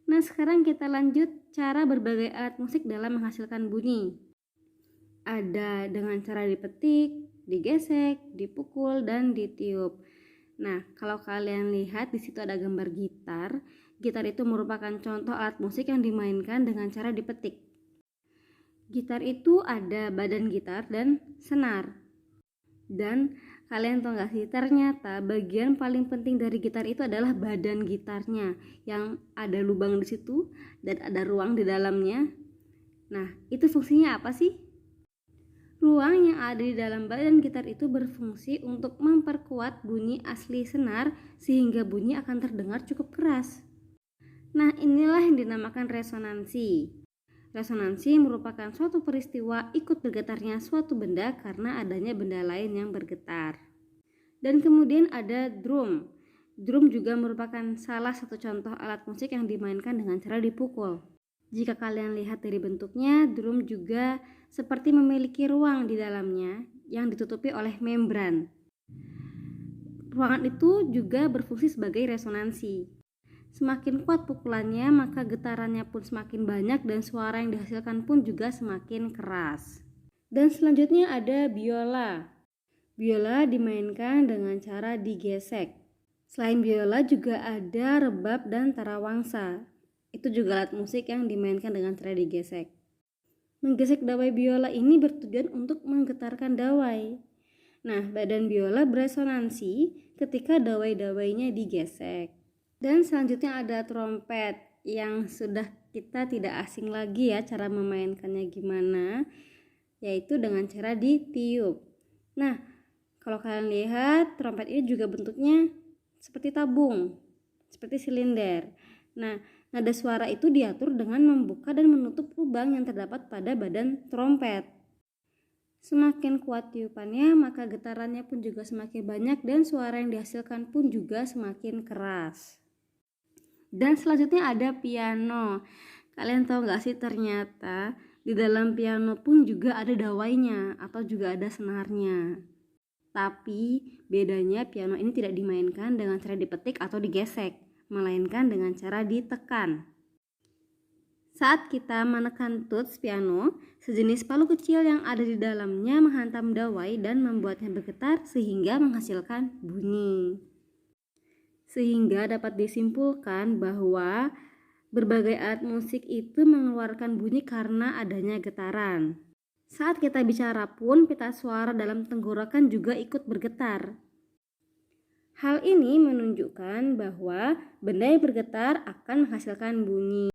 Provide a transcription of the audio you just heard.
Nah, sekarang kita lanjut cara berbagai alat musik dalam menghasilkan bunyi. Ada dengan cara dipetik, digesek, dipukul, dan ditiup. Nah, kalau kalian lihat di situ ada gambar gitar. Gitar itu merupakan contoh alat musik yang dimainkan dengan cara dipetik. Gitar itu ada badan gitar dan senar. Dan kalian tahu gak sih, ternyata bagian paling penting dari gitar itu adalah badan gitarnya yang ada lubang di situ dan ada ruang di dalamnya. Nah, itu fungsinya apa sih? Ruang yang ada di dalam badan gitar itu berfungsi untuk memperkuat bunyi asli senar sehingga bunyi akan terdengar cukup keras. Nah, inilah yang dinamakan resonansi. Resonansi merupakan suatu peristiwa ikut bergetarnya suatu benda karena adanya benda lain yang bergetar. Dan kemudian ada drum. Drum juga merupakan salah satu contoh alat musik yang dimainkan dengan cara dipukul. Jika kalian lihat dari bentuknya, drum juga seperti memiliki ruang di dalamnya yang ditutupi oleh membran. Ruangan itu juga berfungsi sebagai resonansi. Semakin kuat pukulannya, maka getarannya pun semakin banyak dan suara yang dihasilkan pun juga semakin keras. Dan selanjutnya ada biola. Biola dimainkan dengan cara digesek. Selain biola juga ada rebab dan tarawangsa. Itu juga alat musik yang dimainkan dengan cara digesek. Menggesek dawai biola ini bertujuan untuk menggetarkan dawai. Nah, badan biola beresonansi ketika dawai-dawainya digesek. Dan selanjutnya ada trompet yang sudah kita tidak asing lagi ya cara memainkannya gimana, yaitu dengan cara ditiup. Nah, kalau kalian lihat trompet ini juga bentuknya seperti tabung, seperti silinder. Nah, nada suara itu diatur dengan membuka dan menutup lubang yang terdapat pada badan trompet. Semakin kuat tiupannya, maka getarannya pun juga semakin banyak dan suara yang dihasilkan pun juga semakin keras. Dan selanjutnya ada piano. Kalian tahu gak sih, ternyata di dalam piano pun juga ada dawainya atau juga ada senarnya. Tapi bedanya piano ini tidak dimainkan dengan cara dipetik atau digesek, melainkan dengan cara ditekan. Saat kita menekan tuts piano, sejenis palu kecil yang ada di dalamnya menghantam dawai dan membuatnya bergetar sehingga menghasilkan bunyi. Sehingga dapat disimpulkan bahwa berbagai alat musik itu mengeluarkan bunyi karena adanya getaran. Saat kita bicara pun pita suara dalam tenggorokan juga ikut bergetar. Hal ini menunjukkan bahwa benda yang bergetar akan menghasilkan bunyi.